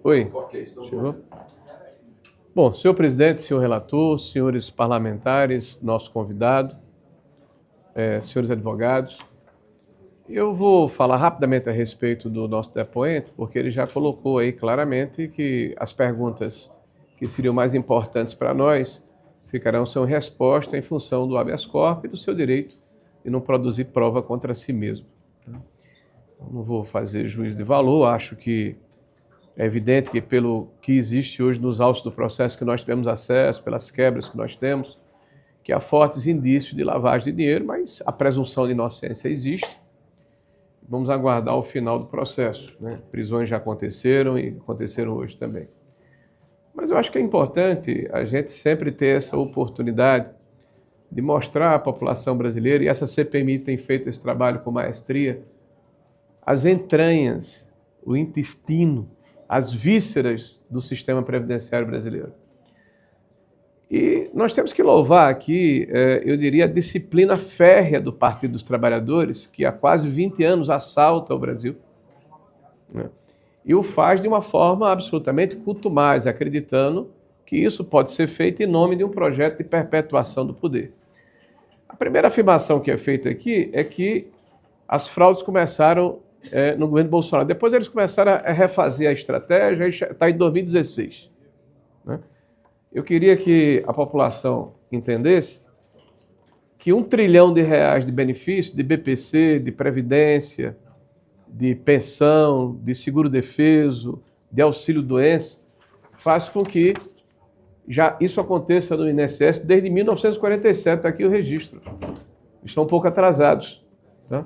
Oi. Chegou? Bom, senhor presidente, senhor relator, senhores parlamentares, nosso convidado, senhores advogados, eu vou falar rapidamente a respeito do nosso depoente, porque ele já colocou aí claramente que as perguntas que seriam mais importantes para nós ficarão sem resposta em função do habeas corpus e do seu direito de não produzir prova contra si mesmo. Não vou fazer juízo de valor, acho que é evidente que pelo que existe hoje nos autos do processo que nós tivemos acesso, pelas quebras que nós temos, que há fortes indícios de lavagem de dinheiro, mas a presunção de inocência existe. Vamos aguardar o final do processo, né? Prisões já aconteceram e aconteceram hoje também. Mas eu acho que é importante a gente sempre ter essa oportunidade de mostrar à população brasileira, e essa CPMI tem feito esse trabalho com maestria, as entranhas, o intestino, as vísceras do sistema previdenciário brasileiro. E nós temos que louvar aqui, eu diria, a disciplina férrea do Partido dos Trabalhadores, que há quase 20 anos assalta o Brasil, né? E o faz de uma forma absolutamente cultumaz, acreditando que isso pode ser feito em nome de um projeto de perpetuação do poder. A primeira afirmação que é feita aqui é que as fraudes começaram no governo Bolsonaro. Depois eles começaram a refazer a estratégia, e está em 2016. Né? Eu queria que a população entendesse que R$1 trilhão de benefício, de BPC, de Previdência, de pensão, de seguro-defeso, de auxílio-doença, faz com que já isso aconteça no INSS desde 1947, está aqui o registro. Estão um pouco atrasados. Tá?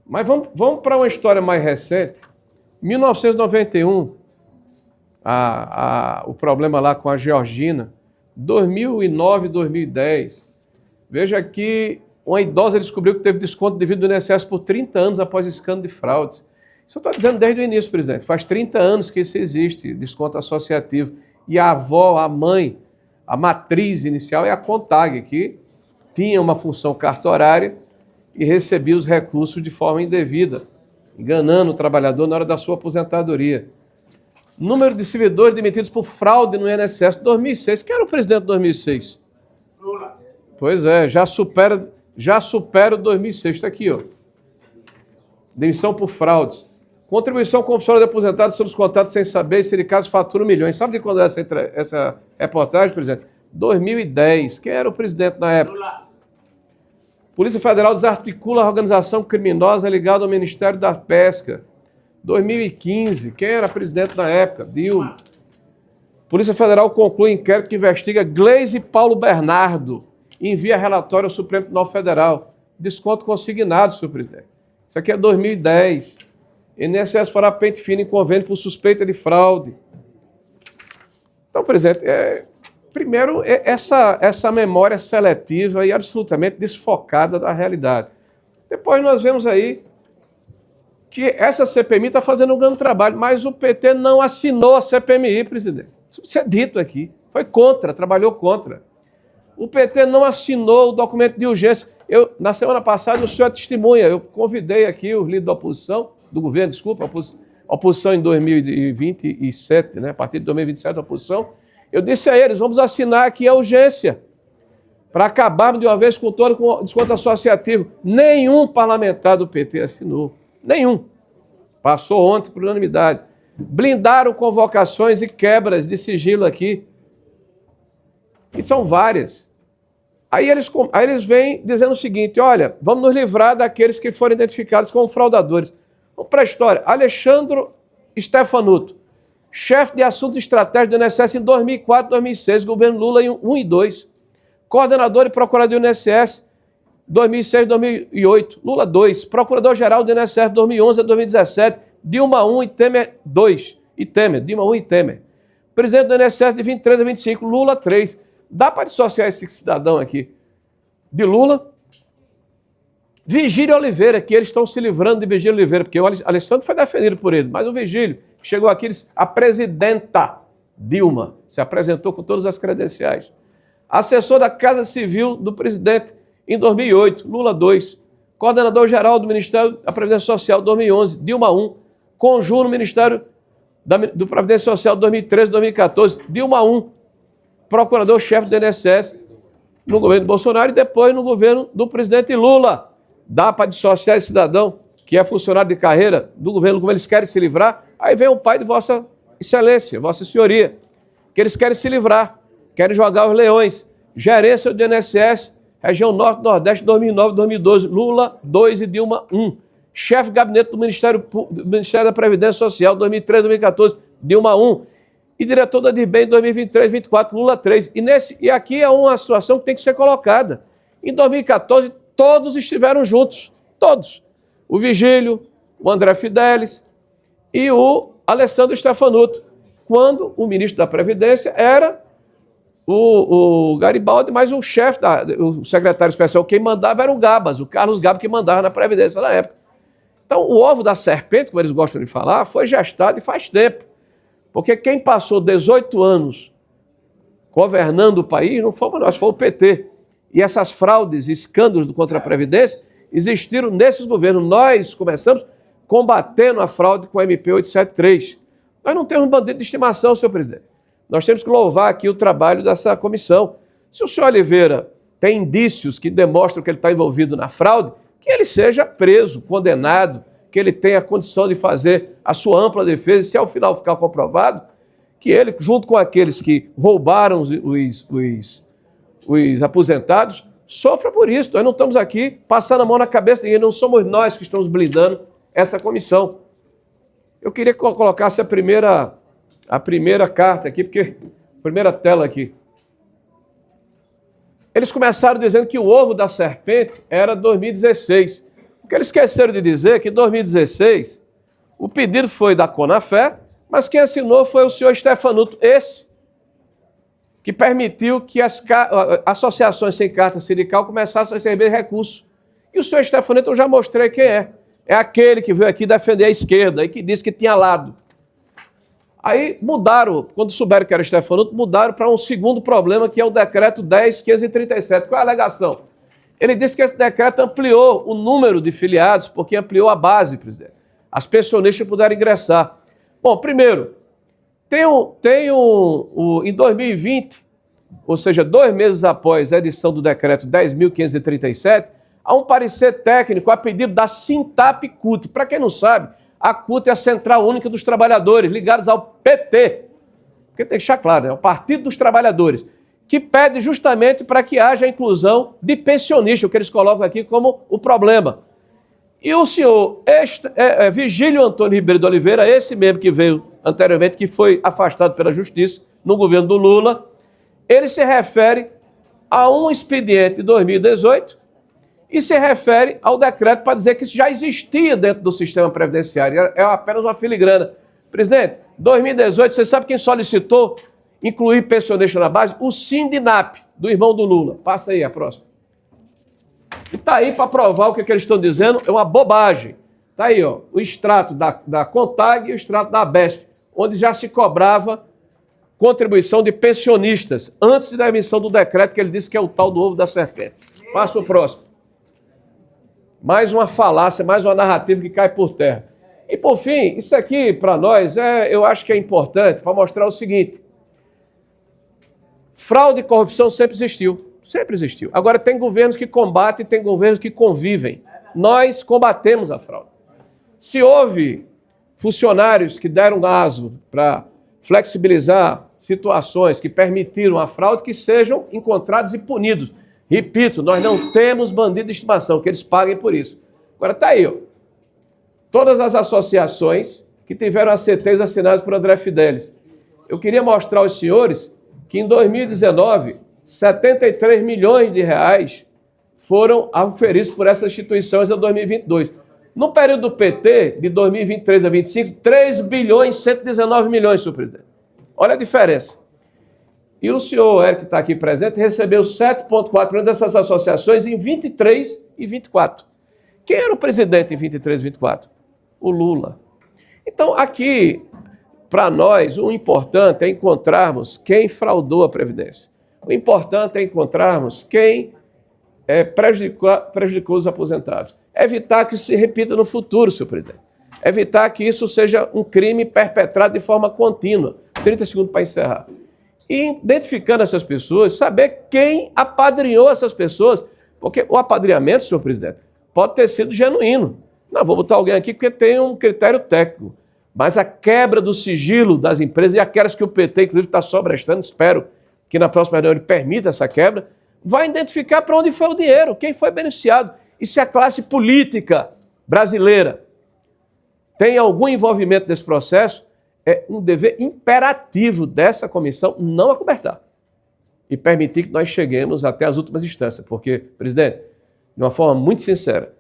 Mas vamos para uma história mais recente. 1991, o problema lá com a Georgina. 2009, 2010. Veja que uma idosa descobriu que teve desconto devido do INSS por 30 anos após escândalo de fraudes. Isso eu estou dizendo desde o início, presidente. Faz 30 anos que isso existe, desconto associativo. E a avó, a mãe, a matriz inicial é a CONTAG, que tinha uma função cartorária e recebia os recursos de forma indevida, enganando o trabalhador na hora da sua aposentadoria. Número de servidores demitidos por fraude no INSS, 2006. Quem era o presidente de 2006? Lula. Pois é, já supera o 2006. Está aqui, ó. Demissão por fraudes. Contribuição compulsória de aposentados sobre os contratos sem saber, sindicatos faturam milhões. Sabe de quando é essa reportagem, presidente? 2010. Quem era o presidente na época? Lula. Polícia Federal desarticula a organização criminosa ligada ao Ministério da Pesca. 2015. Quem era presidente na época? Dilma. Polícia Federal conclui inquérito que investiga Gleisi e Paulo Bernardo. Envia relatório ao Supremo Tribunal Federal. Desconto consignado, senhor presidente. Isso aqui é 2010. INSS fará pente fino em convênio por suspeita de fraude. Então, presidente, primeiro, essa memória seletiva e absolutamente desfocada da realidade. Depois nós vemos aí que essa CPMI está fazendo um grande trabalho, mas o PT não assinou a CPMI, presidente. Isso é dito aqui. Foi contra, trabalhou contra. O PT não assinou o documento de urgência. Na semana passada, o senhor é testemunha. Eu convidei aqui os líderes da oposição, do governo, desculpa, a oposição em 2027, né? A partir de 2027, a oposição. Eu disse a eles, vamos assinar aqui a urgência para acabarmos de uma vez com todo o desconto associativo. Nenhum parlamentar do PT assinou. Nenhum. Passou ontem por unanimidade. Blindaram convocações e quebras de sigilo aqui. E são várias. Aí eles vêm dizendo o seguinte, olha, vamos nos livrar daqueles que foram identificados como fraudadores. Vamos para a história. Alexandro Stefanuto, chefe de assuntos estratégicos do INSS em 2004, 2006, governo Lula em 1 e 2. Coordenador e procurador do INSS 2006, 2008, Lula 2. Procurador-geral do INSS 2011 a 2017, Dilma 1 e Temer 2. Dilma 1 e Temer. Presidente do INSS de 23 a 25, Lula 3. Dá para dissociar esse cidadão aqui de Lula? Vigílio Oliveira, que eles estão se livrando de Vigílio Oliveira, porque o Alessandro foi defendido por ele, mas o Vigílio chegou aqui, a presidenta Dilma se apresentou com todas as credenciais. Assessor da Casa Civil do presidente em 2008, Lula 2. Coordenador-geral do Ministério da Previdência Social, 2011, Dilma 1. Conjuro no Ministério do Previdência Social 2013, 2014, de 1 a 1, procurador-chefe do INSS no governo Bolsonaro e depois no governo do presidente Lula. Dá para dissociar esse cidadão que é funcionário de carreira do governo, como eles querem se livrar? Aí vem o pai de Vossa Excelência, Vossa Senhoria, que eles querem se livrar, querem jogar os leões. Gerência do INSS, região Norte-Nordeste, 2009, 2012, Lula 2 e Dilma 1. Chefe de gabinete do Ministério da Previdência Social, 2013, 2014, Dilma 1. E diretor da DIRBEM, 2023, 2024, Lula 3. E aqui é uma situação que tem que ser colocada. Em 2014, todos estiveram juntos, todos. O Vigílio, o André Fidelis e o Alessandro Stefanuto, quando o ministro da Previdência era o Garibaldi, mas o chefe, o secretário especial, quem mandava era o Gabas, o Carlos Gabas, que mandava na Previdência na época. Então, o ovo da serpente, como eles gostam de falar, foi gestado e faz tempo. Porque quem passou 18 anos governando o país não fomos nós, foi o PT. E essas fraudes e escândalos contra a Previdência existiram nesses governos. Nós começamos combatendo a fraude com a MP 873. Nós não temos bandido de estimação, senhor presidente. Nós temos que louvar aqui o trabalho dessa comissão. Se o senhor Oliveira tem indícios que demonstram que ele está envolvido na fraude, que ele seja preso, condenado, que ele tenha condição de fazer a sua ampla defesa, e se ao final ficar comprovado, que ele, junto com aqueles que roubaram os aposentados, sofra por isso. Nós não estamos aqui passando a mão na cabeça de ninguém, não somos nós que estamos blindando essa comissão. Eu queria que colocasse a primeira carta aqui, porque primeira tela aqui. Eles começaram dizendo que o ovo da serpente era 2016. O que eles esqueceram de dizer é que em 2016 o pedido foi da Conafé, mas quem assinou foi o senhor Stefanuto, esse que permitiu que as associações sem carta sindical começassem a receber recursos. E o senhor Stefanuto eu já mostrei quem é. É aquele que veio aqui defender a esquerda e que disse que tinha lado. Aí mudaram, quando souberam que era Stefanuto, mudaram para um segundo problema, que é o decreto 10.537. Qual é a alegação? Ele disse que esse decreto ampliou o número de filiados, porque ampliou a base, presidente. As pensionistas puderam ingressar. Bom, primeiro, em 2020, ou seja, 2 meses após a edição do decreto 10.537, há um parecer técnico a pedido da Sintap-CUT. Para quem não sabe, a CUT é a Central Única dos Trabalhadores, ligados ao PT, porque tem que deixar claro, é o Partido dos Trabalhadores, que pede justamente para que haja a inclusão de pensionistas, o que eles colocam aqui como o problema. E o senhor Vigílio Antônio Ribeiro de Oliveira, esse mesmo que veio anteriormente, que foi afastado pela Justiça no governo do Lula, ele se refere a um expediente de 2018, e se refere ao decreto para dizer que isso já existia dentro do sistema previdenciário, é apenas uma filigrana. Presidente, 2018, você sabe quem solicitou incluir pensionista na base? O Sindinap, do irmão do Lula. Passa aí a próxima. E está aí para provar o que eles estão dizendo, é uma bobagem. Está aí, ó, o extrato da CONTAG e o extrato da ABESP, onde já se cobrava contribuição de pensionistas, antes da emissão do decreto, que ele disse que é o tal do ovo da serpente. Passa para o próximo. Mais uma falácia, mais uma narrativa que cai por terra. E, por fim, isso aqui, para nós, eu acho que é importante para mostrar o seguinte. Fraude e corrupção sempre existiu. Sempre existiu. Agora, tem governos que combatem e tem governos que convivem. Nós combatemos a fraude. Se houve funcionários que deram aso para flexibilizar situações que permitiram a fraude, que sejam encontrados e punidos. Repito, nós não temos bandido de estimação, que eles paguem por isso. Agora está aí, ó. Todas as associações que tiveram ACTs assinados por André Fidelis. Eu queria mostrar aos senhores que em 2019, 73 milhões de reais foram auferidos por essas instituições em 2022. No período do PT, de 2023 a 2025, 3 bilhões e 119 milhões, senhor presidente. Olha a diferença. E o senhor Eric, que está aqui presente, recebeu 7,4 milhões dessas associações em 23 e 24. Quem era o presidente em 23 e 24? O Lula. Então, aqui, para nós, o importante é encontrarmos quem fraudou a Previdência. O importante é encontrarmos quem prejudicou os aposentados. Evitar que isso se repita no futuro, senhor presidente. evitar que isso seja um crime perpetrado de forma contínua. 30 segundos para encerrar. E identificando essas pessoas, saber quem apadrinhou essas pessoas, porque o apadrinhamento, senhor presidente, pode ter sido genuíno. Não, vou botar alguém aqui porque tem um critério técnico. Mas a quebra do sigilo das empresas, e aquelas que o PT, inclusive, está sobrestando, espero que na próxima reunião ele permita essa quebra, vai identificar para onde foi o dinheiro, quem foi beneficiado. E se a classe política brasileira tem algum envolvimento nesse processo, é um dever imperativo dessa comissão não acobertar e permitir que nós cheguemos até as últimas instâncias. Porque, presidente, de uma forma muito sincera,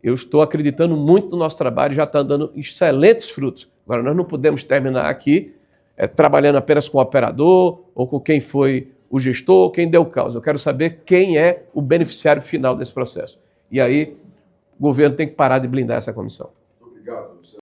eu estou acreditando muito no nosso trabalho, já está dando excelentes frutos. Agora, nós não podemos terminar aqui trabalhando apenas com o operador ou com quem foi o gestor, quem deu causa. Eu quero saber quem é o beneficiário final desse processo. E aí, o governo tem que parar de blindar essa comissão. Obrigado.